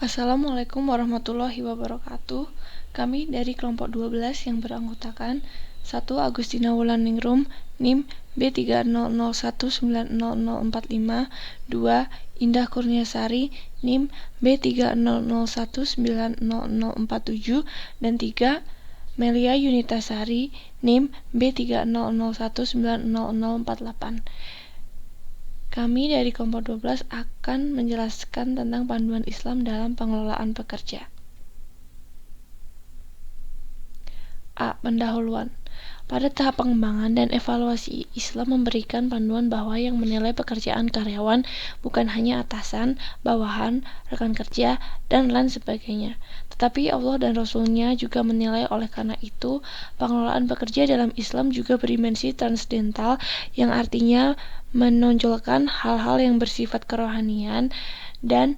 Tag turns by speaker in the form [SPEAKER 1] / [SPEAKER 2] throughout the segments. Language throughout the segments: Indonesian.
[SPEAKER 1] Assalamualaikum warahmatullahi wabarakatuh. Kami dari kelompok 12 yang beranggotakan 1. Agustina Wulandingrum, NIM B3001900045, 2. Indah Kurniasari, NIM B3001900047, dan 3. Melia Yunitasari, NIM B3001900048. Kami dari kelompok 12 akan menjelaskan tentang panduan Islam dalam pengelolaan pekerja. A. Pendahuluan. Pada tahap pengembangan dan evaluasi, Islam memberikan panduan bahwa yang menilai pekerjaan karyawan bukan hanya atasan, bawahan, rekan kerja, dan lain sebagainya. Tetapi Allah dan Rasul-Nya juga menilai. Oleh karena itu, pengelolaan pekerja dalam Islam juga berdimensi transdental, yang artinya menonjolkan hal-hal yang bersifat kerohanian dan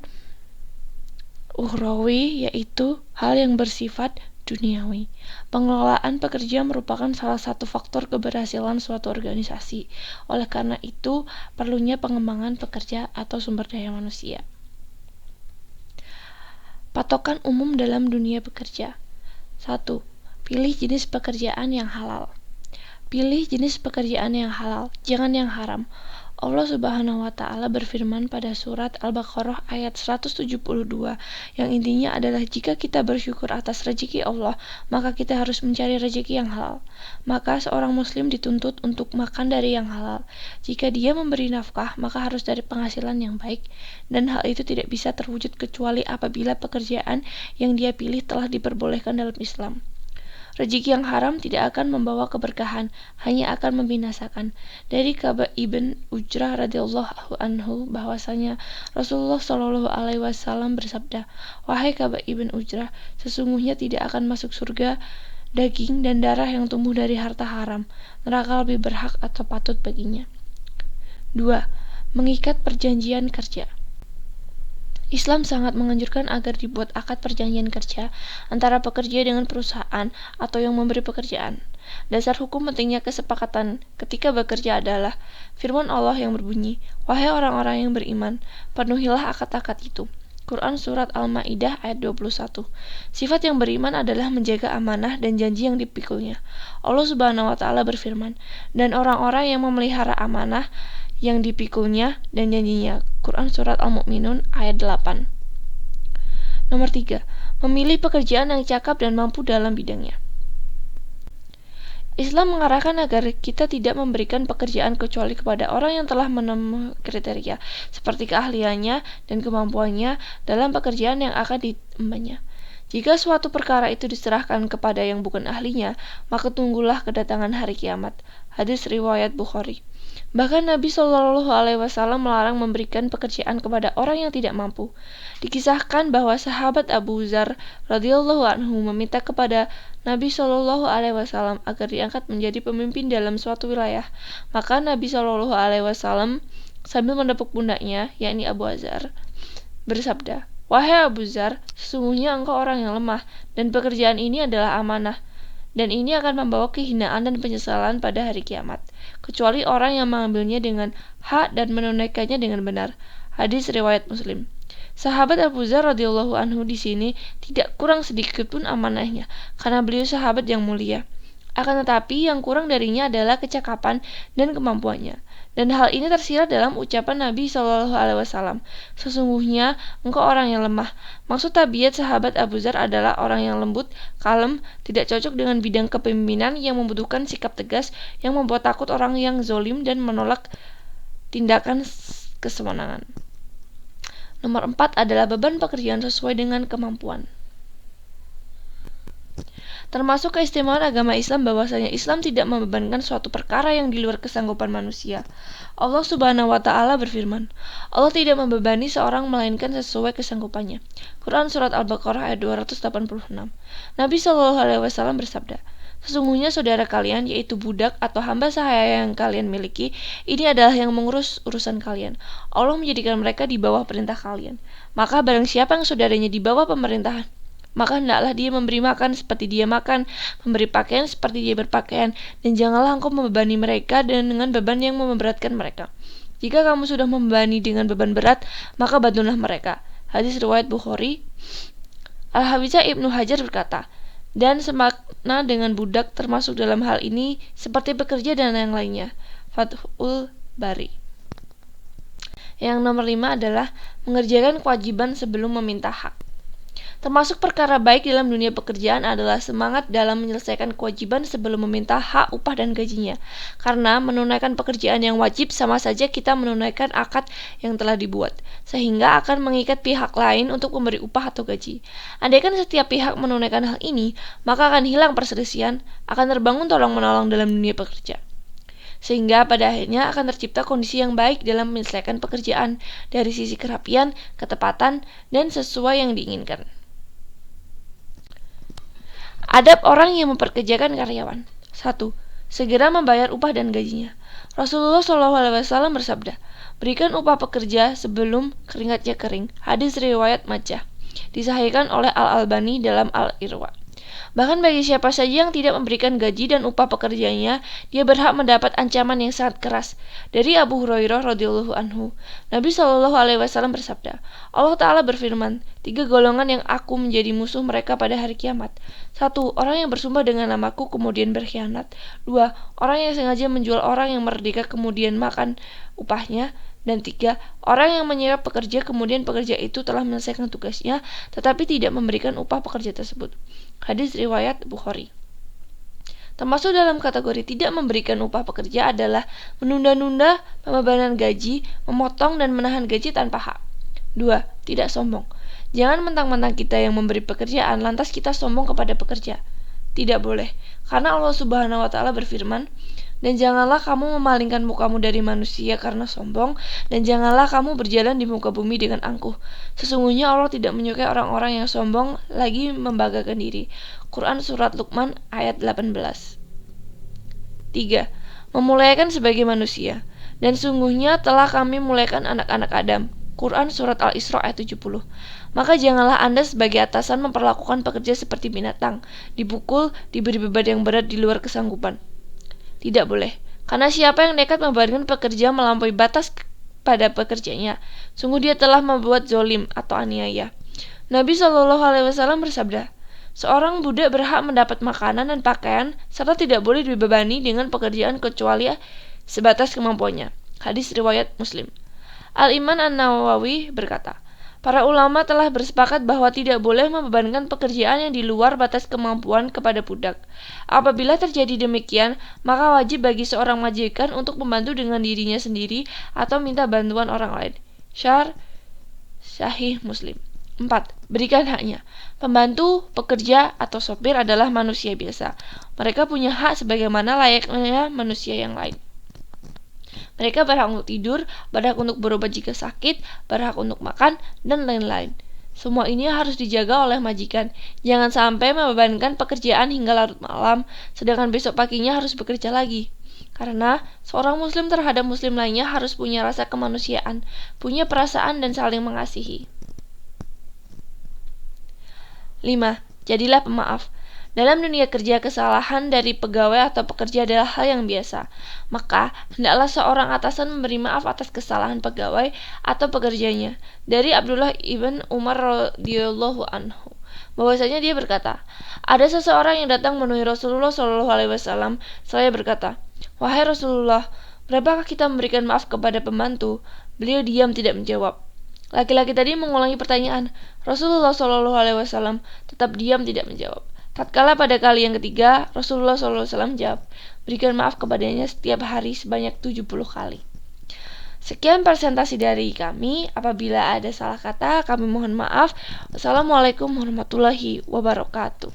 [SPEAKER 1] ukhrawi, yaitu hal yang bersifat duniawi. Pengelolaan pekerja merupakan salah satu faktor keberhasilan suatu organisasi. Oleh karena itu, perlunya pengembangan pekerja atau sumber daya manusia. Patokan umum dalam dunia bekerja. 1. Pilih jenis pekerjaan yang halal. Pilih jenis pekerjaan yang halal, jangan yang haram. Allah Subhanahu wa Ta'ala berfirman pada surat Al-Baqarah ayat 172, yang intinya adalah jika kita bersyukur atas rezeki Allah, maka kita harus mencari rezeki yang halal. Maka seorang muslim dituntut untuk makan dari yang halal. Jika dia memberi nafkah, maka harus dari penghasilan yang baik, dan hal itu tidak bisa terwujud kecuali apabila pekerjaan yang dia pilih telah diperbolehkan dalam Islam. Rezeki yang haram tidak akan membawa keberkahan, hanya akan membinasakan. Dari Ka'ab ibn Ujrah radhiyallahu anhu bahwasanya Rasulullah Shallallahu alaihi wasallam bersabda, "Wahai Ka'ab ibn Ujrah, sesungguhnya tidak akan masuk surga daging dan darah yang tumbuh dari harta haram. Neraka lebih berhak atau patut baginya." 2. Mengikat perjanjian kerja. Islam sangat menganjurkan agar dibuat akad perjanjian kerja antara pekerja dengan perusahaan atau yang memberi pekerjaan. Dasar hukum pentingnya kesepakatan ketika bekerja adalah firman Allah yang berbunyi, "Wahai orang-orang yang beriman, penuhilah akad-akad itu." Quran Surat Al-Ma'idah ayat 21. Sifat yang beriman adalah menjaga amanah dan janji yang dipikulnya. Allah Subhanahu wa Ta'ala berfirman, "Dan orang-orang yang memelihara amanah yang dipikulnya dan janjinya." Quran Surat Al-Mu'minun ayat 8. Nomor 3. Memilih pekerjaan yang cakap dan mampu dalam bidangnya. Islam mengarahkan agar kita tidak memberikan pekerjaan kecuali kepada orang yang telah memenuhi kriteria, seperti keahliannya dan kemampuannya dalam pekerjaan yang akan diembannya. Jika suatu perkara itu diserahkan kepada yang bukan ahlinya, maka tunggulah kedatangan hari kiamat. Hadis riwayat Bukhari. Bahkan Nabi Shallallahu alaihi wasallam melarang memberikan pekerjaan kepada orang yang tidak mampu. Dikisahkan bahwa sahabat Abu Dzar radhiyallahu anhu meminta kepada Nabi Shallallahu alaihi wasallam agar diangkat menjadi pemimpin dalam suatu wilayah. Maka Nabi Shallallahu alaihi wasallam sambil menepuk pundaknya, yakni Abu Dzar, bersabda, "Wahai Abu Dzar, sesungguhnya engkau orang yang lemah, dan pekerjaan ini adalah amanah, dan ini akan membawa kehinaan dan penyesalan pada hari kiamat, kecuali orang yang mengambilnya dengan hak dan menunaikannya dengan benar." Hadis riwayat Muslim. Sahabat Abu Dzar radhiyallahu anhu di sini tidak kurang sedikit pun amanahnya, karena beliau sahabat yang mulia. Akan tetapi yang kurang darinya adalah kecakapan dan kemampuannya. Dan hal ini tersirat dalam ucapan Nabi Shallallahu alaihi wasallam, "Sesungguhnya engkau orang yang lemah." Maksud tabiat sahabat Abu Dzar adalah orang yang lembut, kalem, tidak cocok dengan bidang kepemimpinan yang membutuhkan sikap tegas yang membuat takut orang yang zalim dan menolak tindakan kesewenangan. Nomor 4 adalah beban pekerjaan sesuai dengan kemampuan. Termasuk keistimewaan agama Islam bahwasanya Islam tidak membebankan suatu perkara yang di luar kesanggupan manusia. Allah Subhanahu wa Ta'ala berfirman, "Allah tidak membebani seorang melainkan sesuai kesanggupannya." Quran Surat Al-Baqarah ayat 286. Nabi Shallallahu alaihi wasallam bersabda, "Sesungguhnya saudara kalian, yaitu budak atau hamba sahaya yang kalian miliki, ini adalah yang mengurus urusan kalian. Allah menjadikan mereka di bawah perintah kalian. Maka barang siapa yang saudaranya di bawah pemerintahan, maka hendaklah dia memberi makan seperti dia makan, memberi pakaian seperti dia berpakaian, dan janganlah engkau membebani mereka dengan beban yang memberatkan mereka. Jika kamu sudah membebani dengan beban berat, maka bantulah mereka." Hadis riwayat Bukhari. Al-Hafidz Ibnu Hajar berkata, dan semakna dengan budak termasuk dalam hal ini seperti pekerja dan yang lainnya. Fathul Bari. Yang nomor 5 adalah mengerjakan kewajiban sebelum meminta hak. Termasuk perkara baik dalam dunia pekerjaan adalah semangat dalam menyelesaikan kewajiban sebelum meminta hak upah dan gajinya. Karena menunaikan pekerjaan yang wajib sama saja kita menunaikan akad yang telah dibuat, sehingga akan mengikat pihak lain untuk memberi upah atau gaji. Andaikan setiap pihak menunaikan hal ini, maka akan hilang perselisihan, akan terbangun tolong-menolong dalam dunia pekerja. Sehingga pada akhirnya akan tercipta kondisi yang baik dalam menyelesaikan pekerjaan dari sisi kerapian, ketepatan, dan sesuai yang diinginkan. Adab orang yang memperkerjakan karyawan. 1. Segera membayar upah dan gajinya. Rasulullah SAW bersabda, berikan upah pekerja sebelum keringatnya kering. Hadis riwayat Majah. Disahihkan oleh Al-Albani dalam Al-Irwa. Bahkan bagi siapa saja yang tidak memberikan gaji dan upah pekerjanya, dia berhak mendapat ancaman yang sangat keras. Dari Abu Hurairah radhiyallahu anhu, Nabi SAW bersabda, Allah Ta'ala berfirman, 3 golongan yang aku menjadi musuh mereka pada hari kiamat. 1. Orang yang bersumpah dengan namaku kemudian berkhianat. 2. Orang yang sengaja menjual orang yang merdeka kemudian makan upahnya. Dan 3. Orang yang menyewa pekerja kemudian pekerja itu telah menyelesaikan tugasnya tetapi tidak memberikan upah pekerja tersebut. Hadis riwayat Bukhari. Termasuk dalam kategori tidak memberikan upah pekerja adalah menunda-nunda pembebanan gaji, memotong dan menahan gaji tanpa hak. 2. Tidak sombong. Jangan mentang-mentang kita yang memberi pekerjaan lantas kita sombong kepada pekerja. Tidak boleh, karena Allah Subhanahu wa Ta'ala berfirman, dan janganlah kamu memalingkan mukamu dari manusia karena sombong, dan janganlah kamu berjalan di muka bumi dengan angkuh. Sesungguhnya Allah tidak menyukai orang-orang yang sombong lagi membanggakan diri. Quran Surat Luqman ayat 18. 3. Memuliakan sebagai manusia. Dan sungguhnya telah kami muliakan anak-anak Adam. Quran Surat Al-Isra ayat 70. Maka janganlah Anda sebagai atasan memperlakukan pekerja seperti binatang, dipukul, diberi beban yang berat di luar kesanggupan. Tidak boleh, karena siapa yang nekat membebankan pekerja melampaui batas pada pekerjanya, sungguh dia telah membuat zolim atau aniaya. Nabi SAW bersabda, seorang budak berhak mendapat makanan dan pakaian serta tidak boleh dibebani dengan pekerjaan kecuali sebatas kemampuannya. Hadis riwayat Muslim. Al-Imam An-Nawawi berkata, para ulama telah bersepakat bahwa tidak boleh membebankan pekerjaan yang di luar batas kemampuan kepada budak. Apabila terjadi demikian, maka wajib bagi seorang majikan untuk membantu dengan dirinya sendiri atau minta bantuan orang lain. Sahih Muslim. 4. Berikan haknya. Pembantu, pekerja, atau sopir adalah manusia biasa. Mereka punya hak sebagaimana layaknya manusia yang lain. Mereka berhak untuk tidur, berhak untuk berobat jika sakit, berhak untuk makan, dan lain-lain. Semua ini harus dijaga oleh majikan. Jangan sampai membebankan pekerjaan hingga larut malam, sedangkan besok paginya harus bekerja lagi. Karena seorang muslim terhadap muslim lainnya harus punya rasa kemanusiaan, punya perasaan dan saling mengasihi. 5. Jadilah pemaaf. Dalam dunia kerja, kesalahan dari pegawai atau pekerja adalah hal yang biasa. Maka, hendaklah seorang atasan memberi maaf atas kesalahan pegawai atau pekerjanya. Dari Abdullah ibn Umar radhiyallahu anhu, bahwasanya dia berkata, ada seseorang yang datang menemui Rasulullah SAW. Saya berkata, wahai Rasulullah, berapakah kita memberikan maaf kepada pembantu? Beliau diam tidak menjawab. Laki-laki tadi mengulangi pertanyaan. Rasulullah SAW tetap diam tidak menjawab. Tatkala pada kali yang ketiga, Rasulullah SAW jawab, berikan maaf kepadanya setiap hari sebanyak 70 kali. Sekian presentasi dari kami. Apabila ada salah kata, kami mohon maaf. Wassalamualaikum warahmatullahi wabarakatuh.